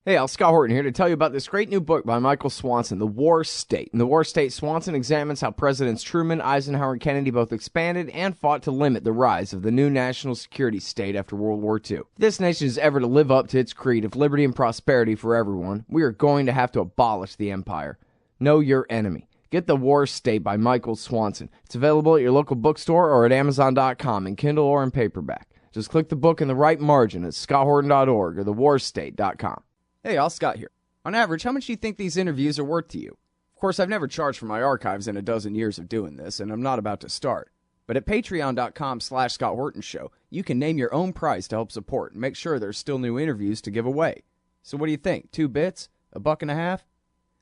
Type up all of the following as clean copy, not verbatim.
Hey, Scott Horton here to tell you about this great new book by Michael Swanson, The War State. In The War State, Swanson examines how Presidents Truman, Eisenhower, and Kennedy both expanded and fought to limit the rise of the new national security state after World War II. If this nation is ever to live up to its creed of liberty and prosperity for everyone, we are going to have to abolish the empire. Know your enemy. Get The War State by Michael Swanson. It's available at your local bookstore or at Amazon.com in Kindle or in paperback. Just click the book in the right margin at scotthorton.org or thewarstate.com. Hey, Scott here. On average, how much do you think these interviews are worth to you? Of course, I've never charged for my archives in a dozen years of doing this, and I'm not about to start. But at patreon.com/Scott Horton Show, you can name your own price to help support and make sure there's still new interviews to give away. So what do you think? 2 bits? $1.50?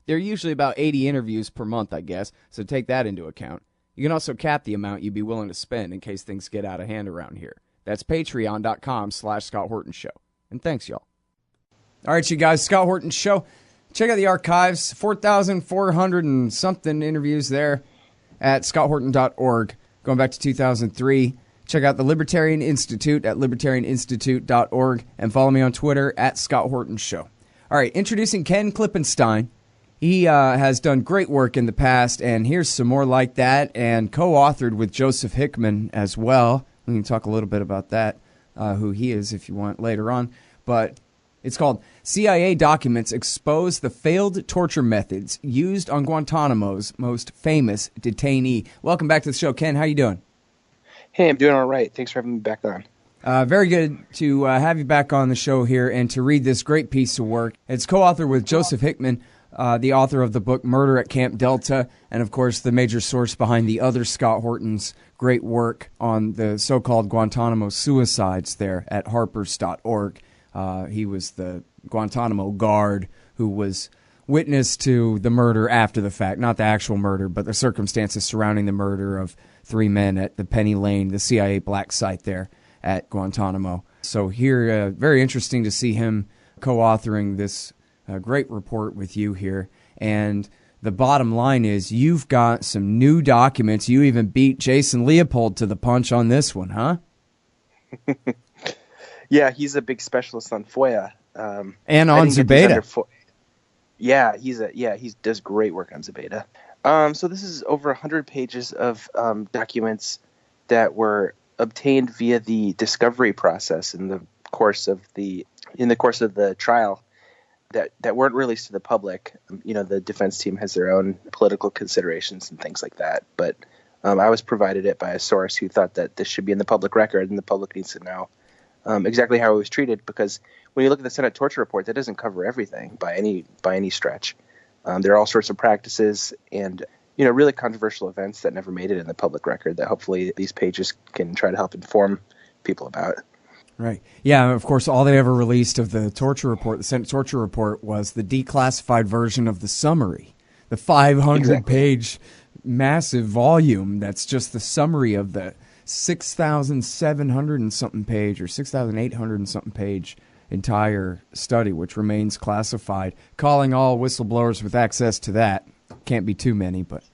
There are usually about 80 interviews per month, I guess, so take that into account. You can also cap the amount you'd be willing to spend in case things get out of hand around here. That's patreon.com/Scott Horton Show. And thanks, y'all. All right, you guys, Scott Horton Show. Check out the archives, 4,400 and something interviews there at scotthorton.org, going back to 2003. Check out the Libertarian Institute at libertarianinstitute.org, and follow me on Twitter at Scott Horton Show. All right, introducing Ken Klippenstein. He has done great work in the past, and here's some more like that, and co-authored with Joseph Hickman as well. We can talk a little bit about that, who he is if you want later on, but it's called CIA Documents Expose the Failed Torture Methods Used on Guantanamo's Most Famous Detainee. Welcome back to the show, Ken. How you doing? Hey, I'm doing all right. Thanks for having me back on. Very good to have you back on the show here and to read this great piece of work. It's co-authored with Joseph Hickman, the author of the book Murder at Camp Delta, and of course the major source behind the other Scott Horton's great work on the so-called Guantanamo suicides there at harpers.org. He was the Guantanamo guard who was witness to the murder after the fact, not the actual murder, but the circumstances surrounding the murder of 3 men at the Penny Lane, the CIA black site there at Guantanamo. So here, very interesting to see him co-authoring this great report with you here. And the bottom line is you've got some new documents. You even beat Jason Leopold to the punch on this one, huh? Yeah, he's a big specialist on FOIA. And on Zubaydah. He does great work on Zubaydah. So this is over 100 pages of documents that were obtained via the discovery process in the course of the trial that weren't released to the public. The defense team has their own political considerations and things like that. But I was provided it by a source who thought that this should be in the public record and the public needs to know exactly how it was treated, because when you look at the Senate torture report, that doesn't cover everything by any stretch. There are all sorts of practices and really controversial events that never made it in the public record that hopefully these pages can try to help inform people about. Right. Yeah, of course, all they ever released of the torture report, the Senate torture report, was the declassified version of the summary, the 500-page massive volume that's just the summary of the 6,700 and something page or 6,800 and something page entire study, which remains classified, calling all whistleblowers with access to that. Can't be too many, but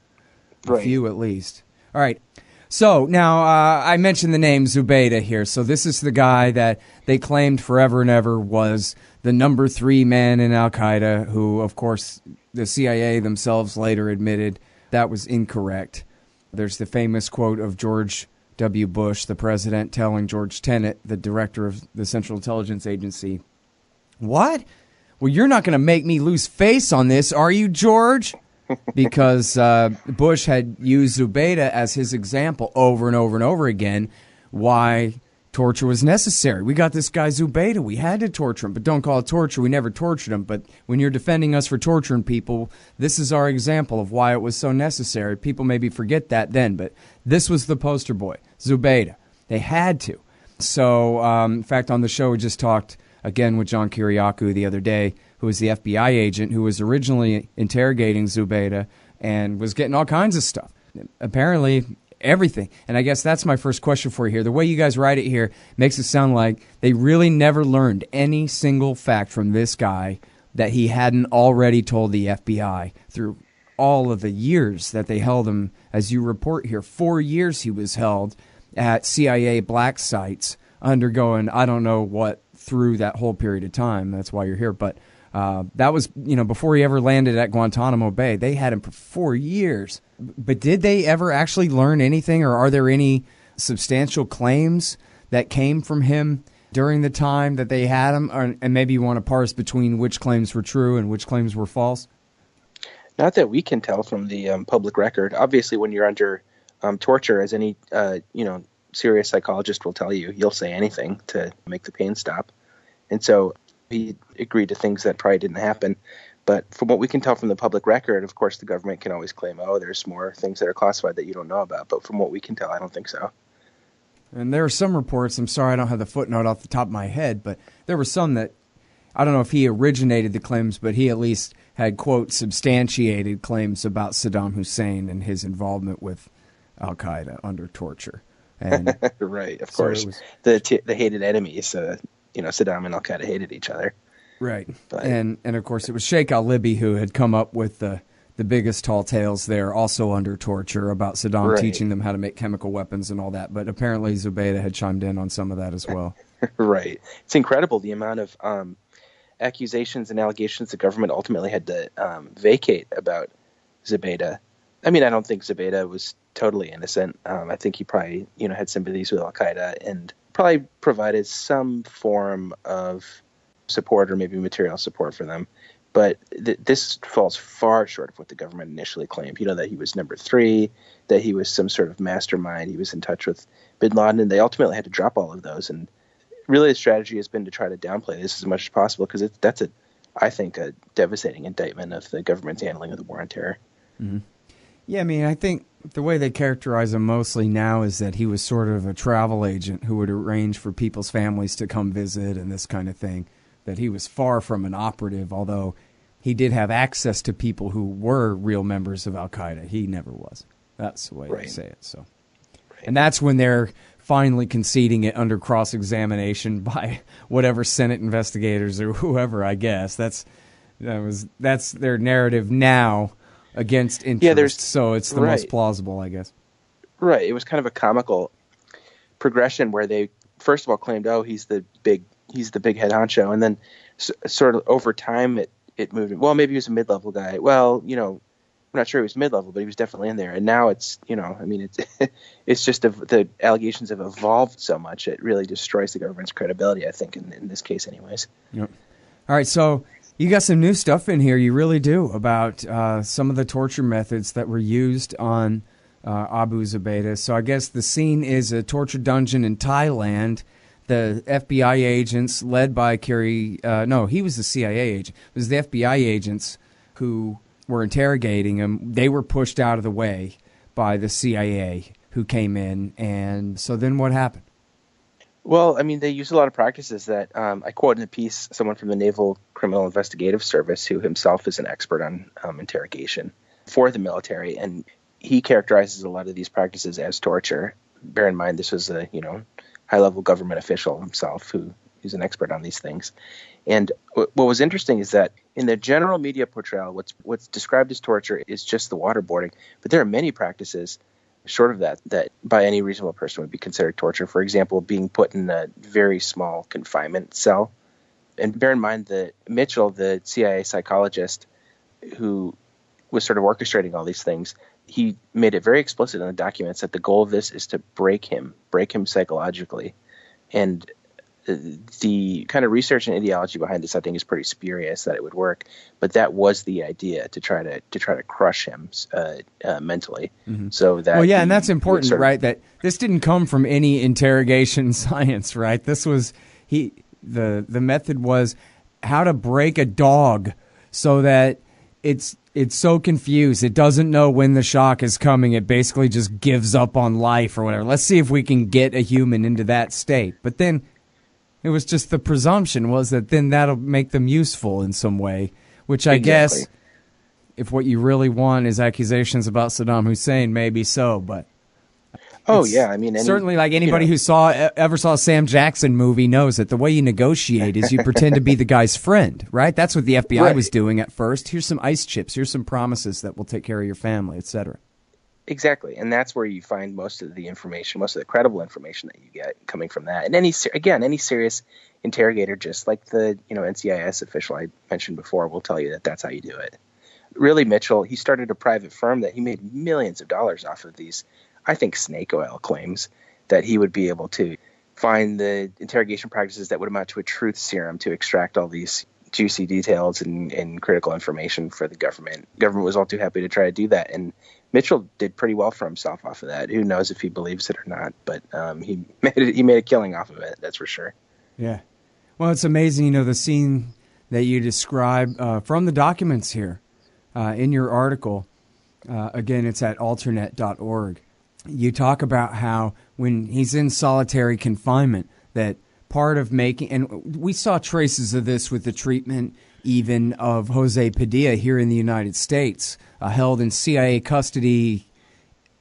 a few at least. All right. So now I mentioned the name Zubaydah here. So this is the guy that they claimed forever and ever was the number 3 man in Al-Qaeda, who, of course, the CIA themselves later admitted that was incorrect. There's the famous quote of George W. Bush, the president, telling George Tenet, the director of the Central Intelligence Agency, "What? Well, you're not going to make me lose face on this, are you, George?" Because Bush had used Zubaydah as his example over and over and over again why torture was necessary. We got this guy Zubaydah. We had to torture him, but don't call it torture. We never tortured him. But when you're defending us for torturing people, this is our example of why it was so necessary. People maybe forget that then, but this was the poster boy, Zubaydah. They had to. So, in fact, on the show we just talked again with John Kiriakou the other day, who was the FBI agent who was originally interrogating Zubaydah and was getting all kinds of stuff. Apparently everything. And I guess that's my first question for you here. The way you guys write it here makes it sound like they really never learned any single fact from this guy that he hadn't already told the FBI through all of the years that they held him. As you report here, 4 years he was held at CIA black sites undergoing I don't know what through that whole period of time. That's why you're here. But That was, before he ever landed at Guantanamo Bay. They had him for 4 years. But did they ever actually learn anything, or are there any substantial claims that came from him during the time that they had him? And maybe you want to parse between which claims were true and which claims were false? Not that we can tell from the public record. Obviously, when you're under torture, as any serious psychologist will tell you, you'll say anything to make the pain stop. And so he agreed to things that probably didn't happen. But from what we can tell from the public record, of course, the government can always claim, oh, there's more things that are classified that you don't know about. But from what we can tell, I don't think so. And there are some reports, I'm sorry I don't have the footnote off the top of my head, but there were some that, I don't know if he originated the claims, but he at least had, quote, substantiated claims about Saddam Hussein and his involvement with al-Qaeda under torture. And right, of course. The hated enemies, Saddam and al-Qaeda hated each other. Right. But, and of course, it was Sheikh al-Libi who had come up with the biggest tall tales there, also under torture, about Saddam teaching them how to make chemical weapons and all that. But apparently Zubaydah had chimed in on some of that as well. Right. It's incredible the amount of accusations and allegations the government ultimately had to vacate about Zubaydah. I mean, I don't think Zubaydah was totally innocent. I think he probably, had sympathies with al-Qaeda and probably provided some form of support or maybe material support for them. But this falls far short of what the government initially claimed. That he was number 3, that he was some sort of mastermind. He was in touch with bin Laden, and they ultimately had to drop all of those. And really the strategy has been to try to downplay this as much as possible because that's, I think, a devastating indictment of the government's handling of the war on terror. Mm-hmm. Yeah, I mean, I think the way they characterize him mostly now is that he was sort of a travel agent who would arrange for people's families to come visit and this kind of thing, that he was far from an operative, although he did have access to people who were real members of al-Qaeda. He never was. That's the way they say it. So, and that's when they're finally conceding it under cross-examination by whatever Senate investigators or whoever, I guess. That's their narrative now against interest. So it's the most plausible, I guess. Right. It was kind of a comical progression where they first of all claimed, oh, he's the big head honcho, and then sort of over time it moved. Well, maybe he was a mid-level guy. Well, I'm not sure he was mid-level, but he was definitely in there. And now it's, it's just the allegations have evolved so much, it really destroys the government's credibility, I think, in this case anyways. Yep. All right, so you got some new stuff in here, you really do, about some of the torture methods that were used on Abu Zubaydah. So I guess the scene is a torture dungeon in Thailand. The FBI agents led by he was the CIA agent. It was the FBI agents who were interrogating him. They were pushed out of the way by the CIA who came in. And so then what happened? Well, I mean, they used a lot of practices that I quote in the piece someone from the Naval Criminal Investigative Service who himself is an expert on interrogation for the military. And he characterizes a lot of these practices as torture. Bear in mind, this was a, high-level government official himself who's an expert on these things. And what was interesting is that in the general media portrayal, what's described as torture is just the waterboarding. But there are many practices short of that by any reasonable person would be considered torture. For example, being put in a very small confinement cell. And bear in mind that Mitchell, the CIA psychologist who was sort of orchestrating all these things, he made it very explicit in the documents that the goal of this is to break him psychologically. And the kind of research and ideology behind this, I think, is pretty spurious that it would work. But that was the idea, to try to crush him mentally. Mm-hmm. So that and that's important, right? That this didn't come from any interrogation science, right? This was the method was how to break a dog so that it's so confused. It doesn't know when the shock is coming. It basically just gives up on life or whatever. Let's see if we can get a human into that state. But then it was just the presumption was that then that'll make them useful in some way, which I guess if what you really want is accusations about Saddam Hussein, maybe so. But I mean, certainly like anybody who ever saw a Sam Jackson movie knows that the way you negotiate is you pretend to be the guy's friend, right? That's what the FBI was doing at first. Here's some ice chips. Here's some promises that will take care of your family, etc. Exactly, and that's where you find most of the information, most of the credible information that you get coming from that. And any serious interrogator, just like the NCIS official I mentioned before, will tell you that that's how you do it. Really, Mitchell, he started a private firm that he made millions of dollars off of these, I think, snake oil claims that he would be able to find the interrogation practices that would amount to a truth serum to extract all these juicy details and critical information for the government. Government was all too happy to try to do that, and Mitchell did pretty well for himself off of that. Who knows if he believes it or not, but he made a killing off of it, that's for sure. Yeah. Well, it's amazing, the scene that you describe from the documents here in your article. Again, it's at alternate.org. You talk about how when he's in solitary confinement, that part of making, and we saw traces of this with the treatment even of Jose Padilla here in the United States, held in CIA custody,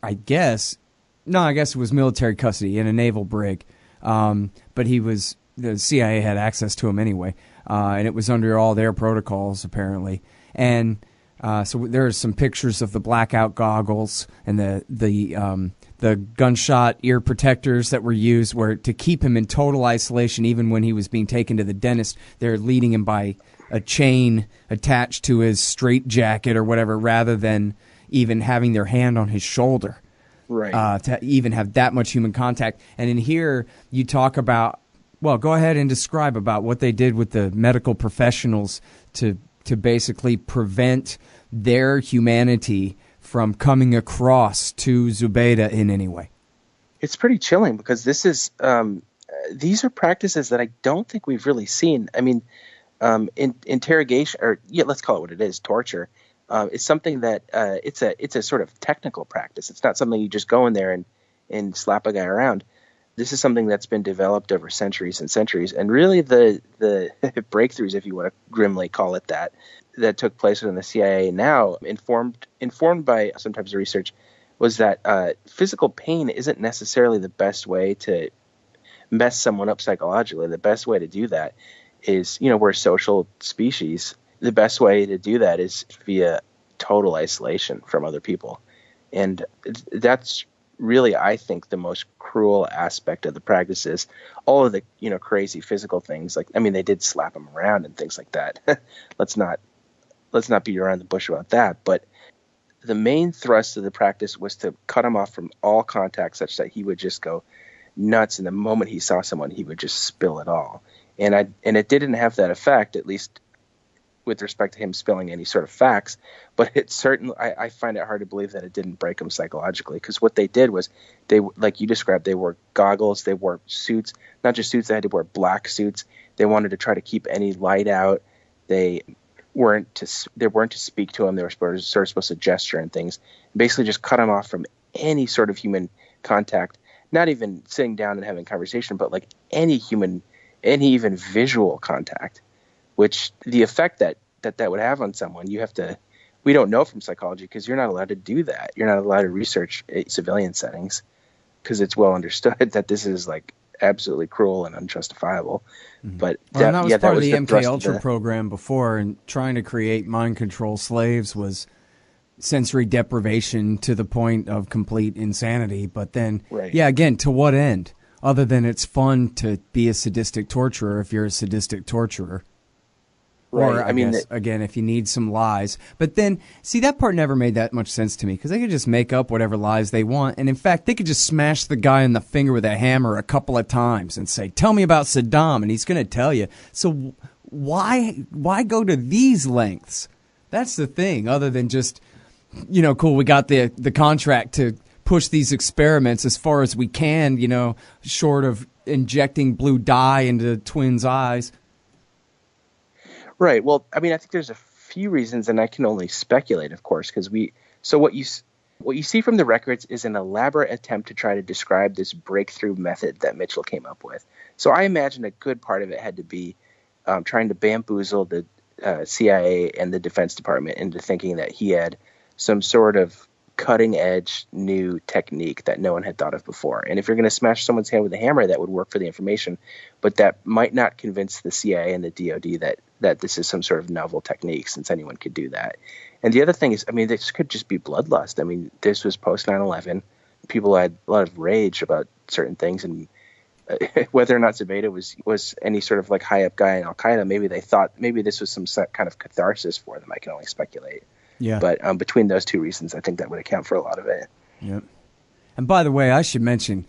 I guess it was military custody in a naval brig, but the CIA had access to him anyway, and it was under all their protocols apparently, and so there's some pictures of the blackout goggles and the gunshot ear protectors that were used to keep him in total isolation. Even when he was being taken to the dentist, they're leading him by a chain attached to his straitjacket or whatever, rather than even having their hand on his shoulder. Right. To even have that much human contact. And in here, you talk about, well, go ahead and describe about what they did with the medical professionals to basically prevent their humanity from coming across to Zubaydah in any way. It's pretty chilling because this is these are practices that I don't think we've really seen. I mean, interrogation, or let's call it what it is, torture. It's something that it's a sort of technical practice. It's not something you just go in there and slap a guy around. This is something that's been developed over centuries and centuries, and really the breakthroughs, if you want to grimly call it that took place within the CIA now, informed by sometimes the research, was that physical pain isn't necessarily the best way to mess someone up psychologically. The best way to do that is, we're a social species. The best way to do that is via total isolation from other people, and that's really, I think, the most cruel aspect of the practice is all of the, crazy physical things. Like, I mean, they did slap him around and things like that. Let's not beat around the bush about that. But the main thrust of the practice was to cut him off from all contact, such that he would just go nuts. And the moment he saw someone, he would just spill it all. And it didn't have that effect, at least with respect to him spilling any sort of facts, but it certainly, I find it hard to believe that it didn't break him psychologically, because what they did was they, like you described, they wore goggles, they wore suits, not just suits, they had to wear black suits. They wanted to try to keep any light out. They weren't to speak to him. They were supposed to gesture and things, basically just cut him off from any sort of human contact, not even sitting down and having conversation, but like any even visual contact. Which the effect that would have on someone, we don't know from psychology, because you're not allowed to do that. You're not allowed to research civilian settings, because it's well understood that this is like absolutely cruel and unjustifiable. Mm-hmm. But that was part of the MK Ultra program before, and trying to create mind control slaves was sensory deprivation to the point of complete insanity. But then, again, to what end? Other than it's fun to be a sadistic torturer if you're a sadistic torturer. Right. Or, I guess, again, if you need some lies. But then, see, that part never made that much sense to me, because they could just make up whatever lies they want. And, in fact, they could just smash the guy in the finger with a hammer a couple of times and say, tell me about Saddam, and he's going to tell you. So why go to these lengths? That's the thing, other than just, cool, we got the contract to push these experiments as far as we can, short of injecting blue dye into twins' eyes. Right. Well, I mean, I think there's a few reasons, and I can only speculate, of course, because what you see from the records is an elaborate attempt to try to describe this breakthrough method that Mitchell came up with. So I imagine a good part of it had to be trying to bamboozle the CIA and the Defense Department into thinking that he had some sort of cutting-edge new technique that no one had thought of before. And if you're going to smash someone's hand with a hammer, that would work for the information, but that might not convince the CIA and the DoD that this is some sort of novel technique, since anyone could do that. And the other thing is, I mean, this could just be bloodlust. I mean, this was post 9/11. People had a lot of rage about certain things, and whether or not Zubaydah was any sort of like high up guy in Al Qaeda, maybe they thought maybe this was some kind of catharsis for them. I can only speculate. Yeah. But between those two reasons, I think that would account for a lot of it. Yep. And by the way, I should mention,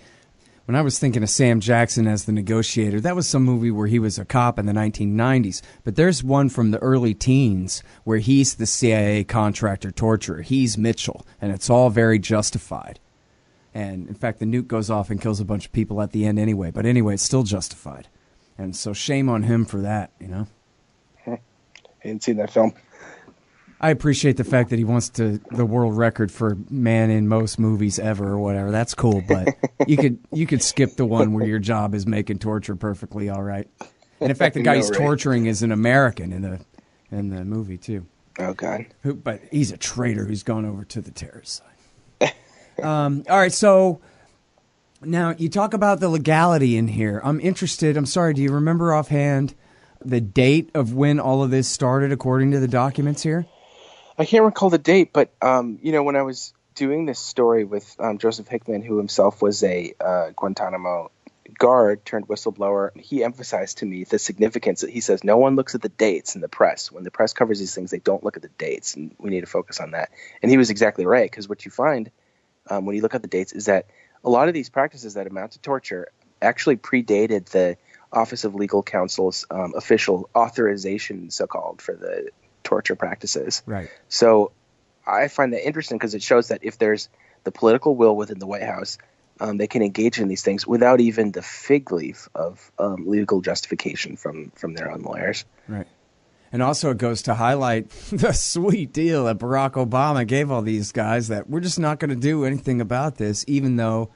when I was thinking of Sam Jackson as the negotiator, that was some movie where he was a cop in the 1990s. But there's one from the early teens where he's the CIA contractor torturer. He's Mitchell, and it's all very justified. And, in fact, the nuke goes off and kills a bunch of people at the end anyway. But anyway, it's still justified. And so shame on him for that, you know? I didn't see that film. I appreciate the fact that he wants the world record for man in most movies ever or whatever. That's cool, but you could skip the one where your job is making torture perfectly all right. And in fact, the guy he's torturing is an American in the movie too. Oh God! But he's a traitor who's gone over to the terrorist side. All right, so now you talk about the legality in here. I'm interested. I'm sorry. Do you remember offhand the date of when all of this started, according to the documents here? I can't recall the date, but when I was doing this story with Joseph Hickman, who himself was a Guantanamo guard turned whistleblower, he emphasized to me the significance that he says no one looks at the dates in the press. When the press covers these things, they don't look at the dates, and we need to focus on that. And he was exactly right, because what you find when you look at the dates is that a lot of these practices that amount to torture actually predated the Office of Legal Counsel's official authorization, so-called, for the torture practices. Right. So I find that interesting because it shows that if there's the political will within the White House, they can engage in these things without even the fig leaf of legal justification from their own lawyers. Right. And also it goes to highlight the sweet deal that Barack Obama gave all these guys that we're just not going to do anything about this, even though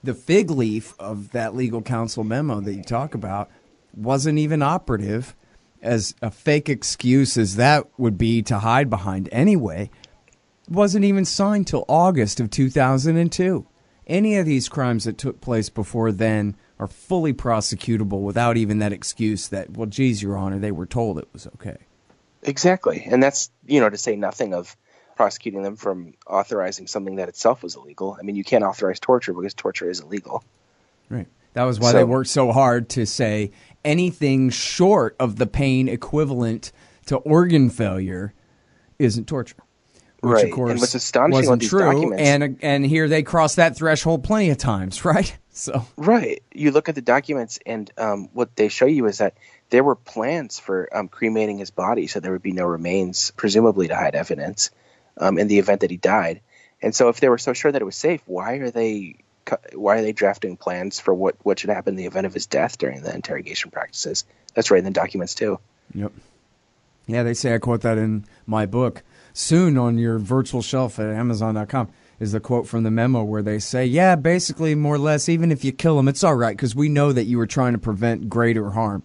the fig leaf of that legal counsel memo that you talk about wasn't even operative. As a fake excuse as that would be to hide behind anyway, wasn't even signed till August of 2002. Any of these crimes that took place before then are fully prosecutable without even that excuse that, well, geez, Your Honor, they were told it was okay. Exactly. And that's, to say nothing of prosecuting them from authorizing something that itself was illegal. I mean, you can't authorize torture because torture is illegal. Right. That was why they worked so hard to say anything short of the pain equivalent to organ failure isn't torture. Which, right. Of course, and what's astonishing wasn't about these true, documents, and here they crossed that threshold plenty of times, right? So right. You look at the documents, and what they show you is that there were plans for cremating his body, so there would be no remains, presumably to hide evidence, in the event that he died. And so, if they were so sure that it was safe, why are they drafting plans for what should happen in the event of his death during the interrogation practices? That's right in the documents too. Yep. Yeah, they say, I quote that in my book. Soon on your virtual shelf at Amazon.com is the quote from the memo where they say, yeah, basically, more or less, even if you kill him, it's all right because we know that you were trying to prevent greater harm.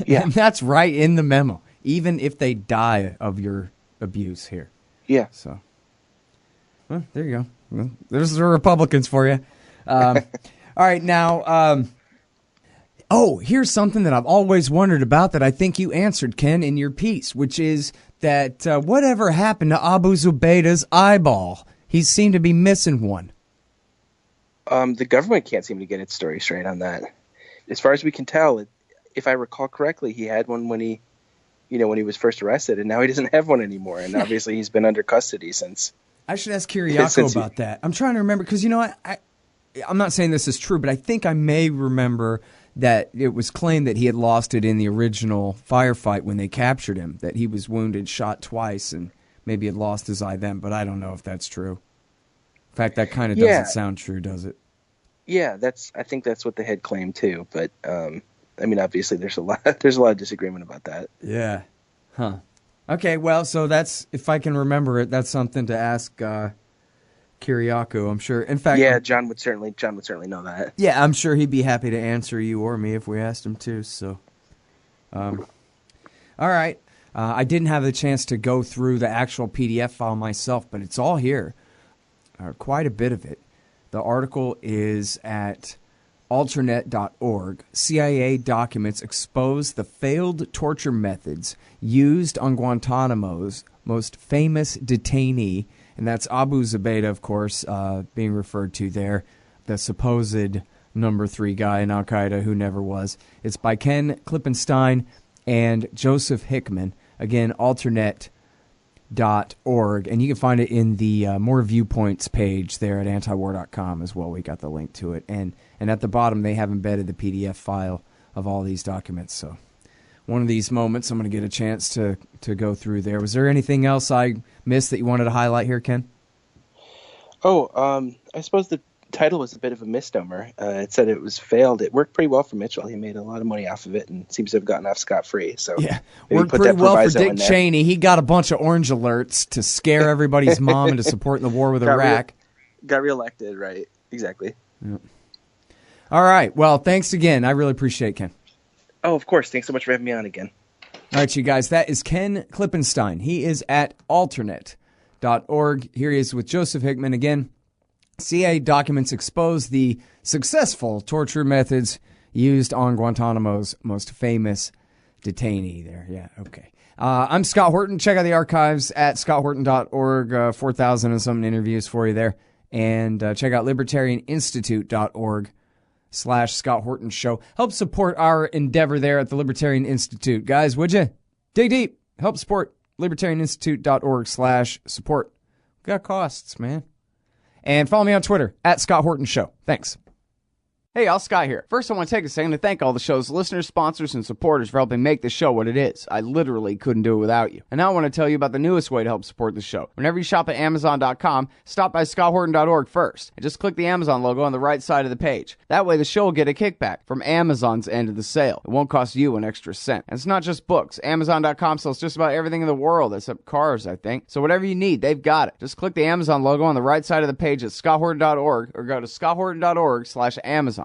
Yeah. And that's right in the memo, even if they die of your abuse here. Yeah. So, well, there you go. Well, there's the Republicans for you. All right, now, here's something that I've always wondered about that I think you answered, Ken, in your piece, which is that whatever happened to Abu Zubaydah's eyeball? He seemed to be missing one. The government can't seem to get its story straight on that. As far as we can tell, if I recall correctly, he had one when he was first arrested, and now he doesn't have one anymore. And obviously he's been under custody since. I should ask Kiriako about that. I'm trying to remember, because, I'm not saying this is true, but I think I may remember that it was claimed that he had lost it in the original firefight when they captured him, that he was wounded, shot twice, and maybe had lost his eye then, but I don't know if that's true. In fact, that kind of doesn't sound true, does it? Yeah, I think that's what they had claimed too, but obviously there's a lot of disagreement about that. Yeah. Huh. Okay, well, so that's, if I can remember it, that's something to ask Kiriako, I'm sure. In fact, yeah, John would certainly know that. Yeah, I'm sure he'd be happy to answer you or me if we asked him to. So, all right. I didn't have the chance to go through the actual PDF file myself, but it's all here. Quite a bit of it. The article is at alternet.org. CIA documents expose the failed torture methods used on Guantanamo's most famous detainee, and that's Abu Zubaydah, of course, being referred to there, the supposed number 3 guy in Al-Qaeda who never was. It's by Ken Klippenstein and Joseph Hickman. Again, alternate.org, and you can find it in the More Viewpoints page there at antiwar.com as well. We got the link to it. And at the bottom, they have embedded the PDF file of all these documents. So one of these moments, I'm going to get a chance to go through there. Was there anything else I missed that you wanted to highlight here, Ken? I suppose the title was a bit of a misnomer. It said it was failed. It worked pretty well for Mitchell. He made a lot of money off of it and seems to have gotten off scot-free. So yeah, worked pretty well for Dick Cheney. He got a bunch of orange alerts to scare everybody's mom into supporting the war with Iraq. Got reelected, right? Exactly. Yep. All right. Well, thanks again. I really appreciate it, Ken. Oh, of course. Thanks so much for having me on again. All right, you guys. That is Ken Klippenstein. He is at alternate.org. Here he is with Joseph Hickman again. CIA documents expose the successful torture methods used on Guantanamo's most famous detainee there. Yeah, okay. I'm Scott Horton. Check out the archives at scotthorton.org. 4,000 and something interviews for you there. And check out libertarianinstitute.org/Scott Horton Show. Help support our endeavor there at the Libertarian Institute. Guys, would you? Dig deep. Help support libertarianinstitute.org/support. Got costs, man. And follow me on Twitter, at Scott Horton Show. Thanks. Hey, y'all, Scott here. First, I want to take a second to thank all the show's listeners, sponsors, and supporters for helping make the show what it is. I literally couldn't do it without you. And now I want to tell you about the newest way to help support the show. Whenever you shop at Amazon.com, stop by ScottHorton.org first, and just click the Amazon logo on the right side of the page. That way, the show will get a kickback from Amazon's end of the sale. It won't cost you an extra cent. And it's not just books. Amazon.com sells just about everything in the world, except cars, I think. So whatever you need, they've got it. Just click the Amazon logo on the right side of the page at ScottHorton.org, or go to ScottHorton.org/Amazon.